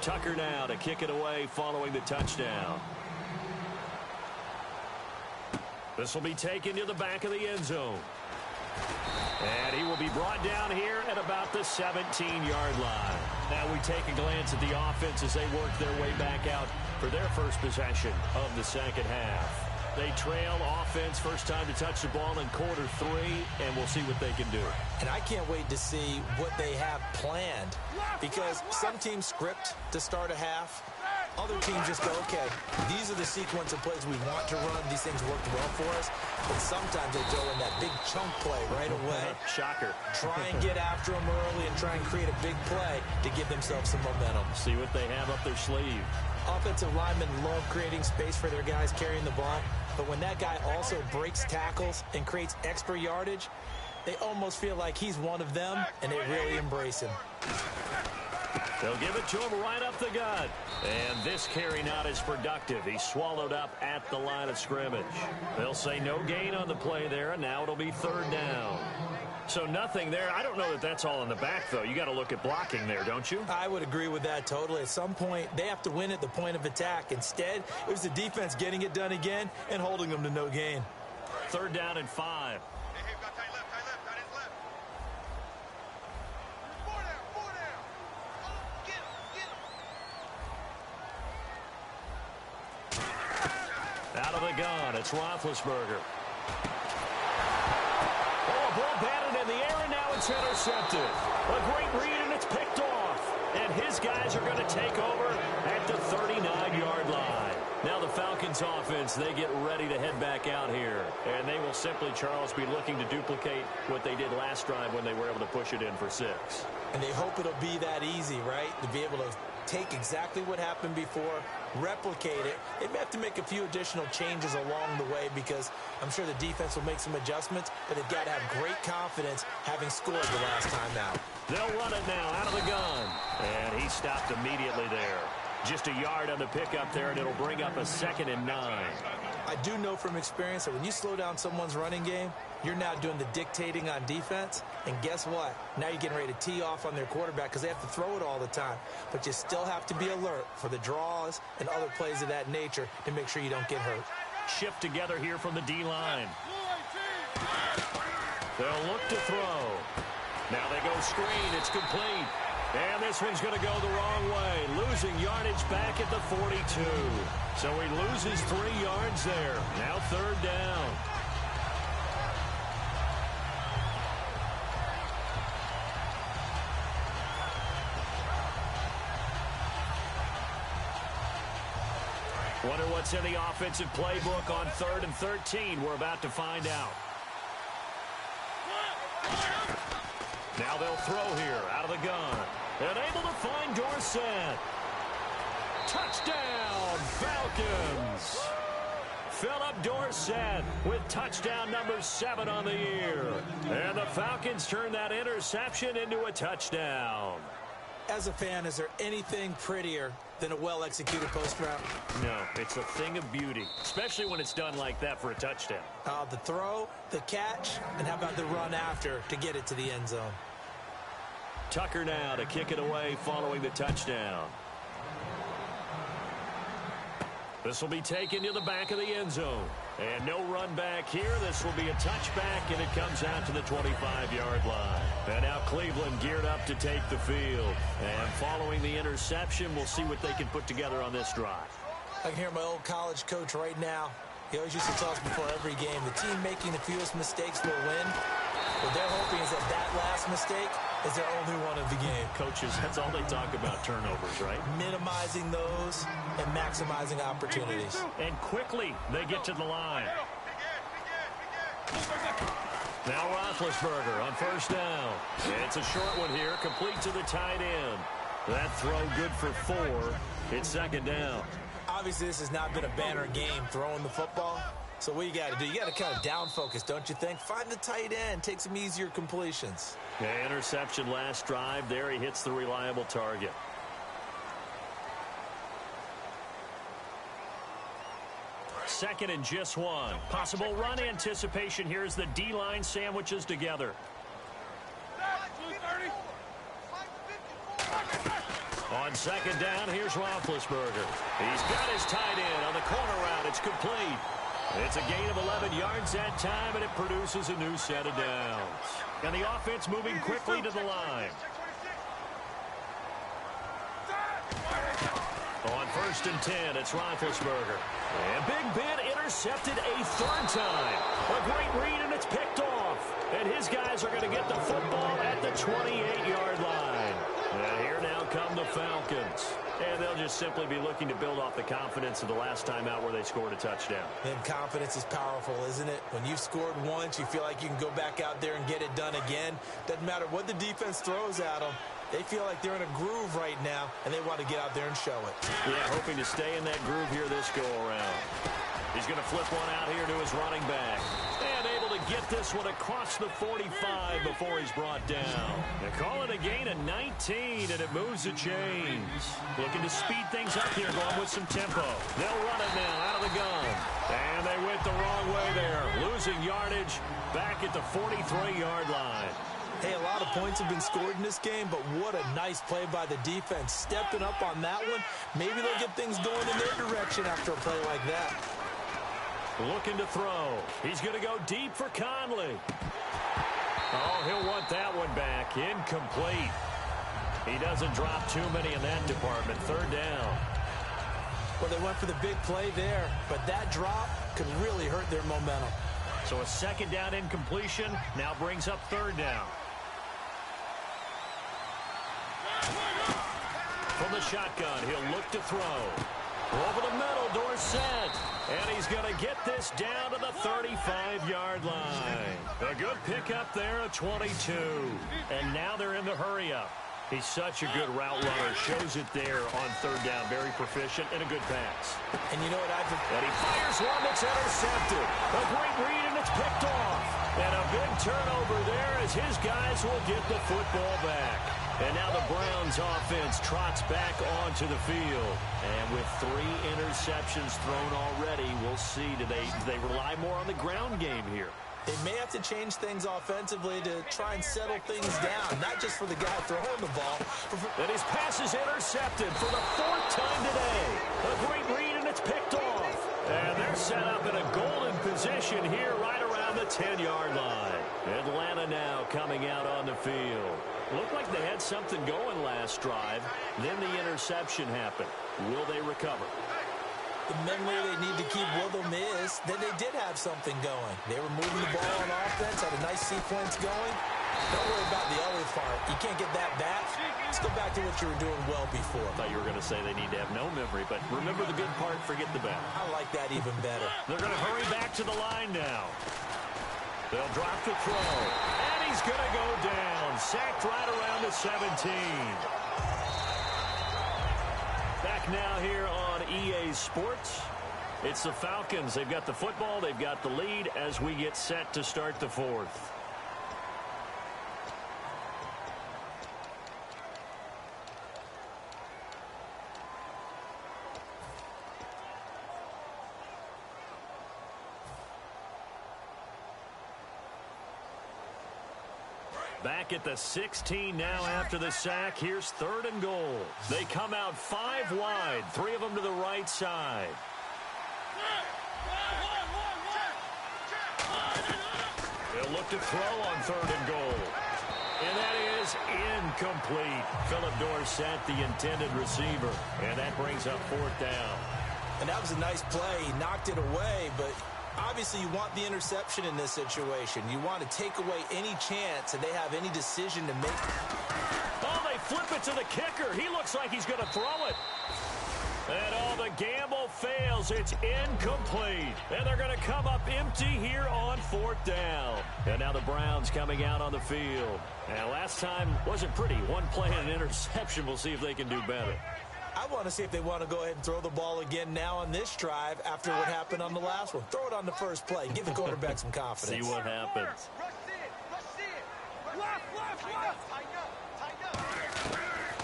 Tucker now to kick it away following the touchdown. This will be taken to the back of the end zone. And he will be brought down here at about the 17-yard line. Now we take a glance at the offense as they work their way back out for their first possession of the second half. They trail offense, first time to touch the ball in quarter 3, and we'll see what they can do. And I can't wait to see what they have planned, because some teams script to start a half. Other teams just go, okay, these are the sequence of plays we want to run. These things worked well for us. But sometimes they throw in that big chunk play right away. Shocker. Try and get after them early and try and create a big play to give themselves some momentum. See what they have up their sleeve. Offensive linemen love creating space for their guys carrying the ball. But when that guy also breaks tackles and creates extra yardage, they almost feel like he's one of them, and they really embrace him. They'll give it to him right up the gut. And this carry not as productive. He's swallowed up at the line of scrimmage. They'll say no gain on the play there, and now it'll be third down. So nothing there. I don't know that that's all in the back, though. You got to look at blocking there, don't you? I would agree with that totally. At some point, they have to win at the point of attack. Instead, it was the defense getting it done again and holding them to no gain. Third down and 5. Hey, got tight left, tight his left. 4 down. Oh, get him. Out of the gun, it's Roethlisberger. Oh, a ball batted in the air, and now it's intercepted. A great read, and it's picked off. And his guys are going to take over at the 39-yard line. Now the Falcons offense, they get ready to head back out here. And they will simply, Charles, be looking to duplicate what they did last drive when they were able to push it in for 6. And they hope it'll be that easy, right? To be able to take exactly what happened before, replicate it. They may have to make a few additional changes along the way because I'm sure the defense will make some adjustments, but they've got to have great confidence having scored the last time out. They'll run it now out of the gun. And he stopped immediately there. Just a yard on the pickup there, and it'll bring up a 2nd and 9. I do know from experience that when you slow down someone's running game, you're now doing the dictating on defense. And guess what? Now you're getting ready to tee off on their quarterback because they have to throw it all the time. But you still have to be alert for the draws and other plays of that nature to make sure you don't get hurt. Shift together here from the D-line. They'll look to throw. Now they go screen. It's complete. And this one's going to go the wrong way. Losing yardage back at the 42. So he loses 3 yards there. Now third down. Wonder what's in the offensive playbook on 3rd and 13. We're about to find out. Now they'll throw here out of the gun. And able to find Dorsett. Touchdown, Falcons. Philip Dorsett with touchdown number 7 on the year. And the Falcons turn that interception into a touchdown. As a fan, is there anything prettier than a well-executed post route? No, it's a thing of beauty, especially when it's done like that for a touchdown. The throw, the catch, and how about the run after to get it to the end zone? Tucker now to kick it away following the touchdown. This will be taken to the back of the end zone. And no run back here. This will be a touchback, and it comes out to the 25-yard line. And now Cleveland geared up to take the field. And following the interception, we'll see what they can put together on this drive. I can hear my old college coach right now. He always used to tell us before every game, the team making the fewest mistakes will win. What they're hoping is that last mistake is their only one of the game. Coaches, that's all they talk about, turnovers, right? Minimizing those and maximizing opportunities. And quickly, they get to the line. Now Roethlisberger on first down. It's a short one here, complete to the tight end. That throw good for 4. It's second down. Obviously, this has not been a banner game throwing the football. So what you got to do, you got to kind of down focus, don't you think? Find the tight end, take some easier completions. Yeah, interception last drive. There he hits the reliable target. Second and just 1. Possible run anticipation here as the D-line sandwiches together. On second down, here's Roethlisberger. He's got his tight end on the corner route. It's complete. It's a gain of 11 yards that time, and it produces a new set of downs. And the offense moving quickly to the line. On first and 10, it's Roethlisberger. And Big Ben intercepted a third time. A great read, and it's picked off. And his guys are going to get the football at the 28-yard line. And here now come the Falcons. And they'll just simply be looking to build off the confidence of the last time out where they scored a touchdown. And confidence is powerful, isn't it? When you've scored once, you feel like you can go back out there and get it done again. Doesn't matter what the defense throws at them. They feel like they're in a groove right now, and they want to get out there and show it. Yeah, hoping to stay in that groove here this go-around. He's going to flip one out here to his running back. And able to get this one across the 45 before he's brought down. They call it a gain of 19, and it moves the chains. Looking to speed things up here, going with some tempo. They'll run it now out of the gun. And they went the wrong way there. Losing yardage back at the 43-yard line. Hey, a lot of points have been scored in this game, but what a nice play by the defense. Stepping up on that one, maybe they'll get things going in their direction after a play like that. Looking to throw. He's going to go deep for Conley. Oh, he'll want that one back. Incomplete. He doesn't drop too many in that department. Third down. Well, they went for the big play there, but that drop could really hurt their momentum. So a second down incompletion now brings up third down. From the shotgun, he'll look to throw. Over the middle, Dorsett. And he's going to get this down to the 35-yard line. A good pickup there at 22. And now they're in the hurry-up. He's such a good route runner. Shows it there on third down. Very proficient and a good pass. And you know what And he fires one that's intercepted. A great read, and it's picked off. And a big turnover there as his guys will get the football back. And now the Browns offense trots back onto the field. And with 3 interceptions thrown already, we'll see. Do they rely more on the ground game here? They may have to change things offensively to try and settle things down, not just for the guy throwing the ball. And his pass is intercepted for the 4th time today. A great read, and it's picked off. And they're set up in a golden position here right around the 10-yard line. Atlanta now coming out on the field. Looked like they had something going last drive. Then the interception happened. Will they recover? The memory they need to keep with them is that they did have something going. They were moving the ball on offense, had a nice sequence going. Don't worry about the other part. You can't get that back. Let's go back to what you were doing well before. I thought you were going to say they need to have no memory, but remember the good part, forget the bad. I like that even better. They're going to hurry back to the line now. They'll drop the throw. And he's going to go down. Sacked right around the 17. Back now here on EA Sports. It's the Falcons. They've got the football. They've got the lead as we get set to start the 4th. Back at the 16 now after the sack. Here's 3rd and goal. They come out 5 wide, 3 of them to the right side. They'll look to throw on 3rd and goal. And that is incomplete. Philip Dorsett, the intended receiver. And that brings up 4th down. And that was a nice play. He knocked it away, but obviously you want the interception in this situation. You want to take away any chance that they have any decision to make. Oh, they flip it to the kicker. He looks like he's going to throw it. And the gamble fails. It's incomplete. And they're going to come up empty here on 4th down. And now the Browns coming out on the field. And last time wasn't pretty. One play and an interception. We'll see if they can do better. I want to see if they want to go ahead and throw the ball again now on this drive after what happened on the last one. Throw it on the first play. Give the quarterback some confidence. See what happens.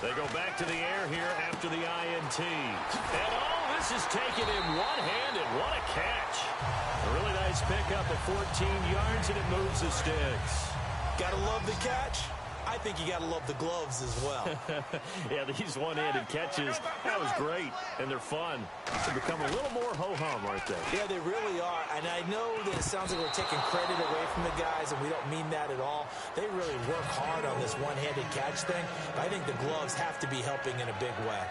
They go back to the air here after the INT. And, this is taken in one-handed. What a catch. A really nice pickup of 14 yards, and it moves the sticks. Gotta love the catch. I think you got to love the gloves as well. Yeah, these one-handed catches, that was great, and they're fun. They become a little more ho-hum, aren't they? Yeah, they really are, and I know that it sounds like we're taking credit away from the guys, and we don't mean that at all. They really work hard on this one-handed catch thing, but I think the gloves have to be helping in a big way.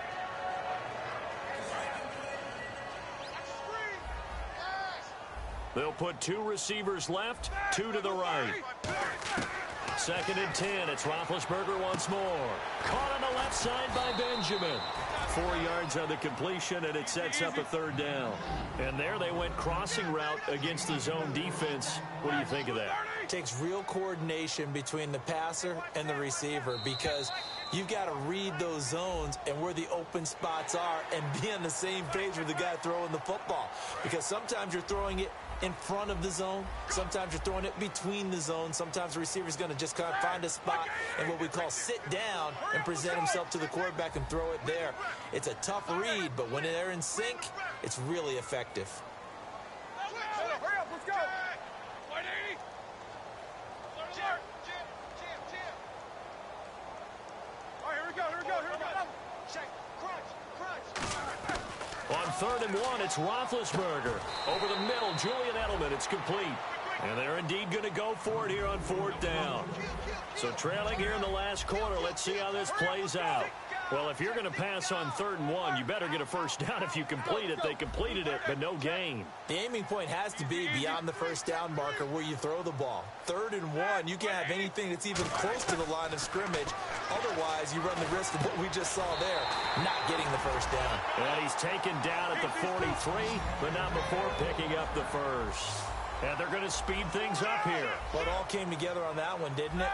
They'll put 2 receivers left, 2 to the right. 2nd and 10. It's Roethlisberger once more. Caught on the left side by Benjamin. 4 yards on the completion, and it sets up a 3rd down. And there they went crossing route against the zone defense. What do you think of that? It takes real coordination between the passer and the receiver because you've got to read those zones and where the open spots are and be on the same page with the guy throwing the football. Because sometimes you're throwing it in front of the zone. Sometimes you're throwing it between the zones. Sometimes the receiver's going to just kind of find a spot and what we call sit down and present himself to the quarterback and throw it there. It's a tough read, but when they're in sync, it's really effective. Hurry up, let's go. 180. All right, here we go. Check. Crunch. On 3rd and 1, it's Roethlisberger. Over the middle, Julian Edelman. It's complete. And they're indeed going to go for it here on 4th down. So trailing here in the last quarter, let's see how this plays out. Well, if you're going to pass on 3rd and 1, you better get a first down if you complete it. They completed it, but no gain. The aiming point has to be beyond the first down marker where you throw the ball. 3rd and 1, you can't have anything that's even close to the line of scrimmage. Otherwise, you run the risk of what we just saw there, not getting the first down. And he's taken down at the 43, but not before picking up the first. And they're going to speed things up here. Well, it all came together on that one, didn't it?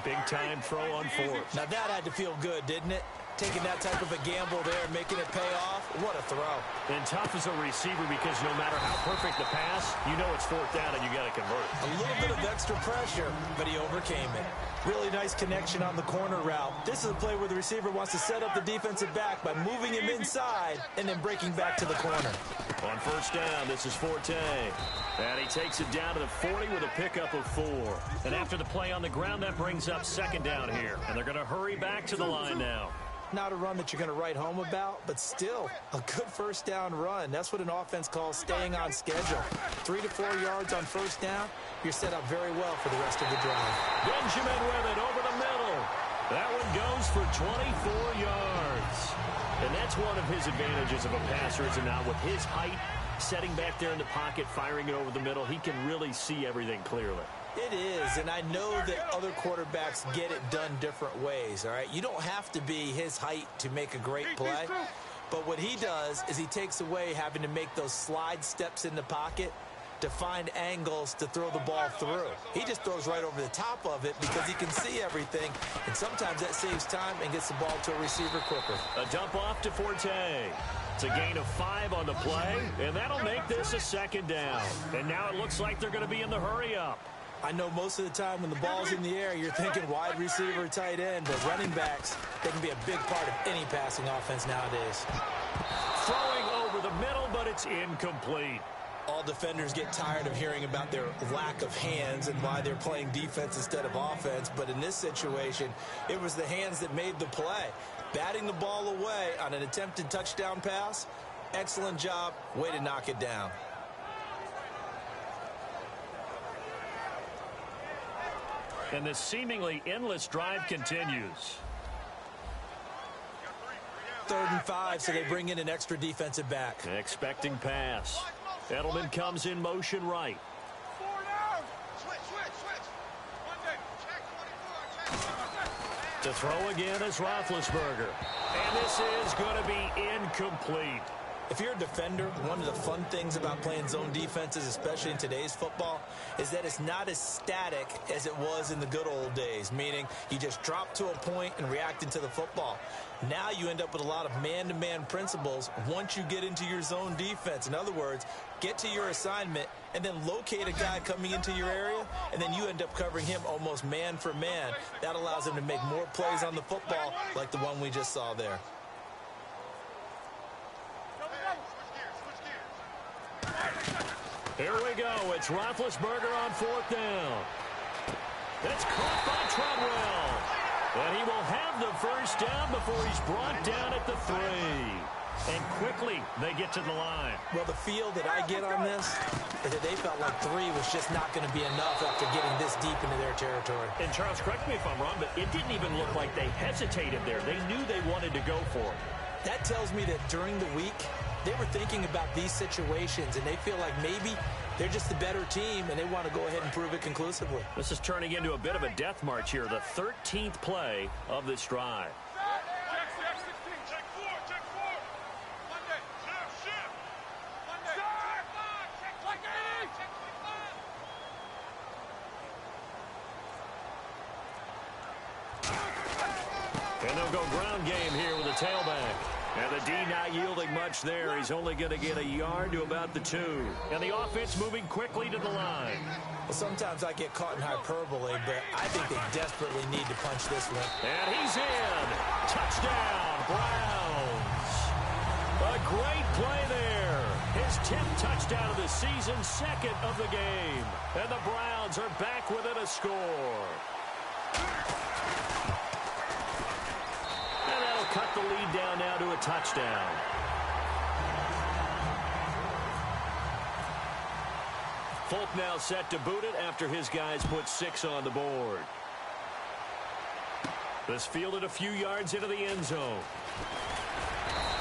Big-time throw on 4th. Now, that had to feel good, didn't it? Taking that type of a gamble there and making it pay off. What a throw. And tough as a receiver because no matter how perfect the pass, you know it's 4th down and you got to convert. A little bit of extra pressure, but he overcame it. Really nice connection on the corner route. This is a play where the receiver wants to set up the defensive back by moving him inside and then breaking back to the corner. On 1st down, this is Forte. And he takes it down to the 40 with a pickup of 4. And after the play on the ground, that brings up 2nd down here. And they're going to hurry back to the line now. Not a run that you're going to write home about, but still a good first down run. That's what an offense calls staying on schedule. 3 to 4 yards on 1st down, you're set up very well for the rest of the drive. Benjamin with it over the middle. That one goes for 24 yards. And that's one of his advantages of a passer, is not with his height, setting back there in the pocket, firing it over the middle. He can really see everything clearly. It is, and I know that other quarterbacks get it done different ways, all right? You don't have to be his height to make a great play, but what he does is he takes away having to make those slide steps in the pocket to find angles to throw the ball through. He just throws right over the top of it because he can see everything, and sometimes that saves time and gets the ball to a receiver quicker. A dump off to Forte. It's a gain of 5 on the play, and that'll make this a 2nd down. And now it looks like they're going to be in the hurry-up. I know most of the time when the ball's in the air, you're thinking wide receiver, tight end, but running backs, they can be a big part of any passing offense nowadays. Throwing over the middle, but it's incomplete. All defenders get tired of hearing about their lack of hands and why they're playing defense instead of offense, but in this situation, it was the hands that made the play. Batting the ball away on an attempted touchdown pass, excellent job, way to knock it down. And this seemingly endless drive continues. 3rd and 5, so they bring in an extra defensive back. Expecting pass. Edelman comes in motion right. 4 down. Switch. Monday, check 24, check. To throw again is Roethlisberger. And this is going to be incomplete. If you're a defender, one of the fun things about playing zone defenses, especially in today's football, is that it's not as static as it was in the good old days, meaning you just drop to a point and react into the football. Now you end up with a lot of man-to-man principles once you get into your zone defense. In other words, get to your assignment and then locate a guy coming into your area, and then you end up covering him almost man for man. That allows him to make more plays on the football like the one we just saw there. Here we go. It's Roethlisberger on 4th down. That's caught by Treadwell. And he will have the first down before he's brought down at the 3. And quickly, they get to the line. Well, the feel that I get on this is that they felt like 3 was just not going to be enough after getting this deep into their territory. And Charles, correct me if I'm wrong, but it didn't even look like they hesitated there. They knew they wanted to go for it. That tells me that during the week, they were thinking about these situations, and they feel like maybe they're just the better team, and they want to go ahead and prove it conclusively. This is turning into a bit of a death march here, the 13th play of this drive. Check 4. Monday, shift. Monday, check 5. Check 25. And they'll go ground game here with a tailback. And the D not yielding much there. He's only going to get a yard to about the 2. And the offense moving quickly to the line. Well, sometimes I get caught in hyperbole, but I think they desperately need to punch this one. And he's in. Touchdown, Browns. A great play there. His 10th touchdown of the season, 2nd of the game. And the Browns are back within a score. And that'll cut the lead down now to a touchdown. Folk now set to boot it after his guys put 6 on the board. This fielded a few yards into the end zone.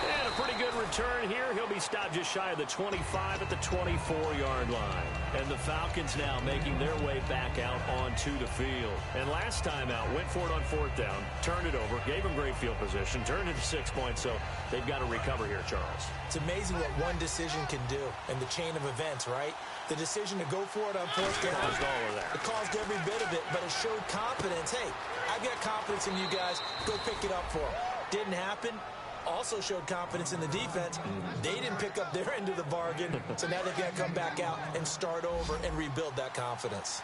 And a pretty good return here. He'll be stopped just shy of the 25 at the 24-yard line. And the Falcons now making their way back out onto the field. And last time out, went for it on 4th down, turned it over, gave them great field position, turned it to 6 points, so they've got to recover here, Charles. It's amazing what one decision can do in the chain of events, right? The decision to go for it on 4th down. Caused all of that. It caused every bit of it, but it showed confidence. Hey, I've got confidence in you guys. Go pick it up for them. Didn't happen. Also showed confidence in the defense. They didn't pick up their end of the bargain, so now they've got to come back out and start over and rebuild that confidence.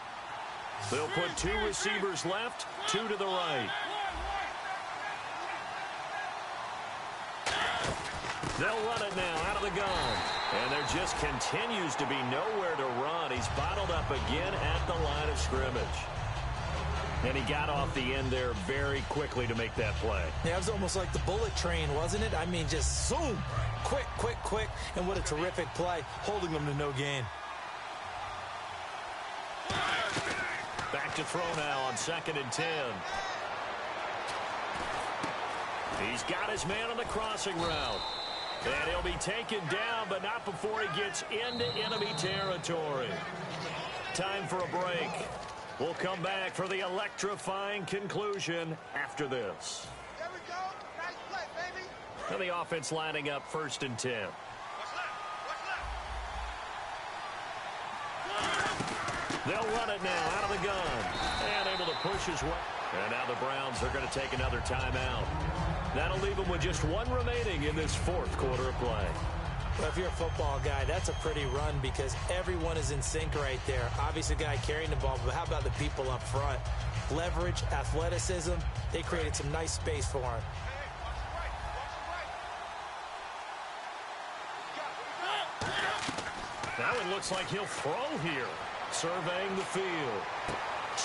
They'll put 2 receivers left, 2 to the right. They'll run it now out of the gun. And there just continues to be nowhere to run. He's bottled up again at the line of scrimmage. And he got off the end there very quickly to make that play. Yeah, it was almost like the bullet train, wasn't it? I mean, just zoom, quick. And what a terrific play, holding them to no gain. Back to throw now on 2nd and 10. He's got his man on the crossing route. And he'll be taken down, but not before he gets into enemy territory. Time for a break. We'll come back for the electrifying conclusion after this. There we go. Nice play, baby. And the offense lining up 1st and 10. What's left? They'll run it now out of the gun. And able to push his way. And now the Browns are going to take another timeout. That'll leave them with just 1 remaining in this 4th quarter of play. Well, if you're a football guy, that's a pretty run because everyone is in sync right there. Obviously, the guy carrying the ball, but how about the people up front? Leverage, athleticism, they created some nice space for him. Now it looks like he'll throw here. Surveying the field.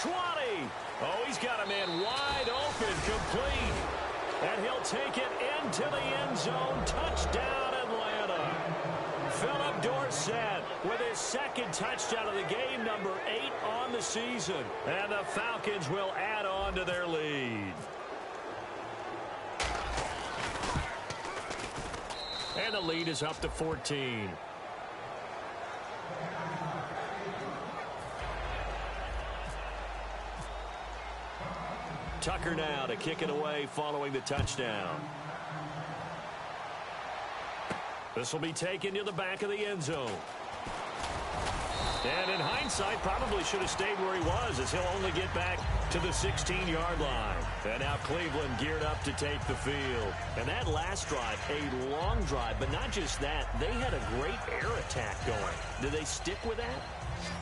20! Oh, he's got a man wide open, complete. And he'll take it into the end zone. Touchdown, Atlanta. Philip Dorsett with his second touchdown of the game, number 8 on the season. And the Falcons will add on to their lead. And the lead is up to 14. Tucker now to kick it away following the touchdown. This will be taken to the back of the end zone. And in hindsight, probably should have stayed where he was, as he'll only get back to the 16-yard line. And now Cleveland geared up to take the field. And that last drive, a long drive, but not just that, they had a great air attack going. Did they stick with that?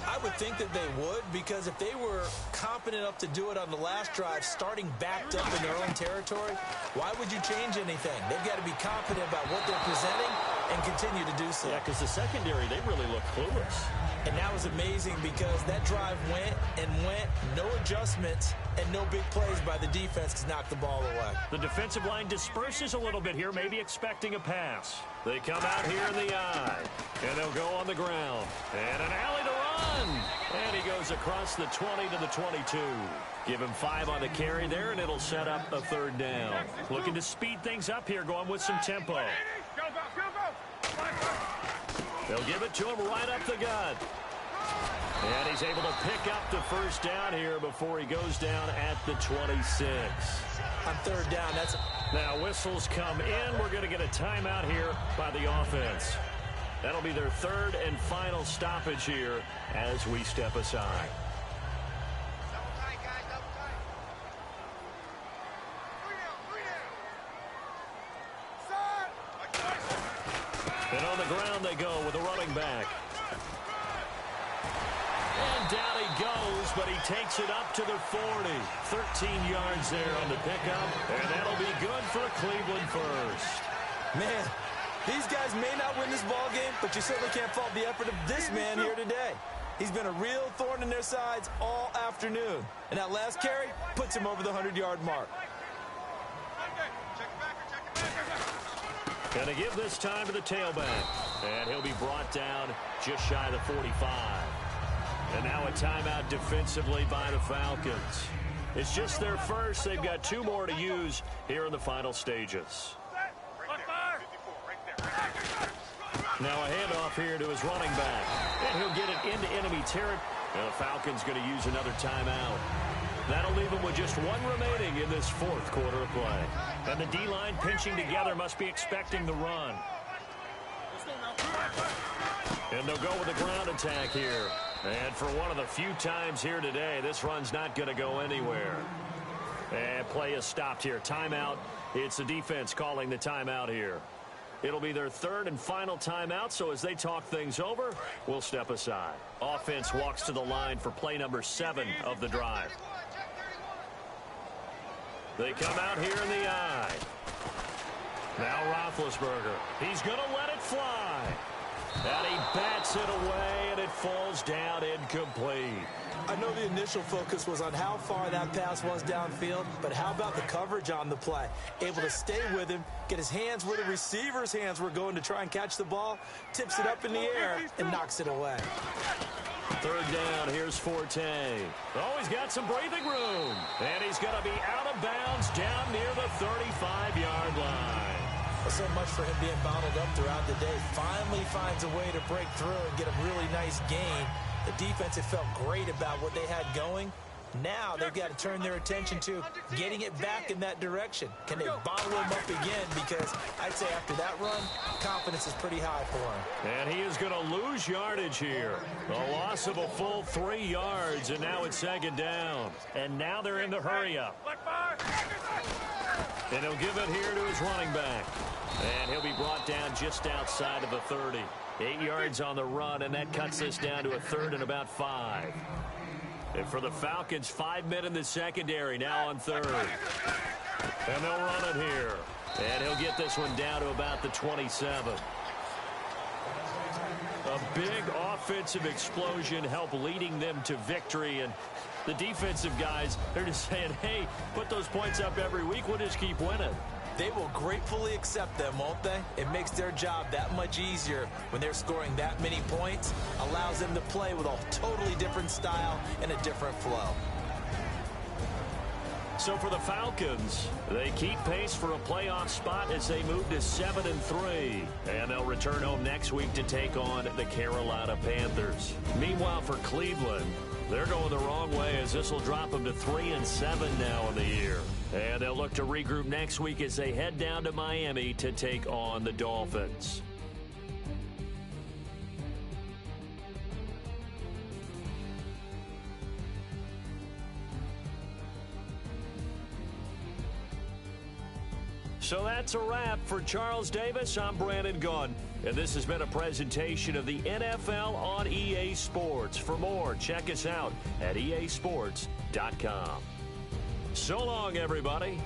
I would think that they would, because if they were competent enough to do it on the last drive, starting backed up in their own territory, why would you change anything? They've got to be confident about what they're presenting and continue to do so. Yeah, because the secondary, they really look clueless. And that was amazing because that drive went and went, no adjustments, and no big plays by the defense to knock the ball away. The defensive line disperses a little bit here, maybe expecting a pass. They come out here in the eye, and they'll go on the ground. And an alley to run. And he goes across the 20 to the 22. Give him 5 on the carry there, and it'll set up a third down. Looking to speed things up here, going with some tempo. They'll give it to him right up the gut. And he's able to pick up the first down here before he goes down at the 26. On third down, that's... Now whistles come in. We're going to get a timeout here by the offense. That'll be their third and final stoppage here as we step aside. And on the ground they go with a running back. And down he goes, but he takes it up to the 40. 13 yards there on the pickup, and that'll be good for a Cleveland first. Man, these guys may not win this ball game, but you certainly can't fault the effort of this man here today. He's been a real thorn in their sides all afternoon. And that last carry puts him over the 100-yard mark. Going to give this time to the tailback. And he'll be brought down just shy of the 45. And now a timeout defensively by the Falcons. It's just their first. They've got 2 more to use here in the final stages. Now a handoff here to his running back. And he'll get it into enemy territory. And the Falcons going to use another timeout. That'll leave them with just 1 remaining in this 4th quarter of play. And the D-line pinching together must be expecting the run. And they'll go with a ground attack here. And for one of the few times here today, this run's not going to go anywhere. And play is stopped here. Timeout. It's the defense calling the timeout here. It'll be their 3rd and final timeout, so as they talk things over, we'll step aside. Offense walks to the line for play number 7 of the drive. They come out here in the eye. Now Roethlisberger. He's going to let it fly. And he bats it away, and it falls down incomplete. I know the initial focus was on how far that pass was downfield, but how about the coverage on the play? Able to stay with him, get his hands where the receiver's hands were going to try and catch the ball, tips it up in the air, and knocks it away. 3rd down, here's Forte. Oh, he's got some breathing room. And he's going to be out of bounds down near the 35-yard line. So much for him being bottled up throughout the day. Finally finds a way to break through and get a really nice gain. The defense had felt great about what they had going. Now they've got to turn their attention to getting it back in that direction. Can they bottle him up again? Because I'd say after that run, confidence is pretty high for him. And he is going to lose yardage here. A loss of a full 3 yards, and now it's 2nd down. And now they're in the hurry-up. And he'll give it here to his running back. And he'll be brought down just outside of the 30. 8 yards on the run, and that cuts this down to a 3rd and about 5. And for the Falcons, 5 men in the secondary now on 3rd. And they'll run it here. And he'll get this one down to about the 27. A big offensive explosion helped leading them to victory. And the defensive guys, they're just saying, hey, put those points up every week. We'll just keep winning. They will gratefully accept them, won't they? It makes their job that much easier when they're scoring that many points, allows them to play with a totally different style and a different flow. So for the Falcons, they keep pace for a playoff spot as they move to 7-3. And they'll return home next week to take on the Carolina Panthers. Meanwhile, for Cleveland, they're going the wrong way as this will drop them to 3-7 now in the year. And they'll look to regroup next week as they head down to Miami to take on the Dolphins. So that's a wrap. For Charles Davis, I'm Brandon Gunn. And this has been a presentation of the NFL on EA Sports. For more, check us out at easports.com. So long, everybody.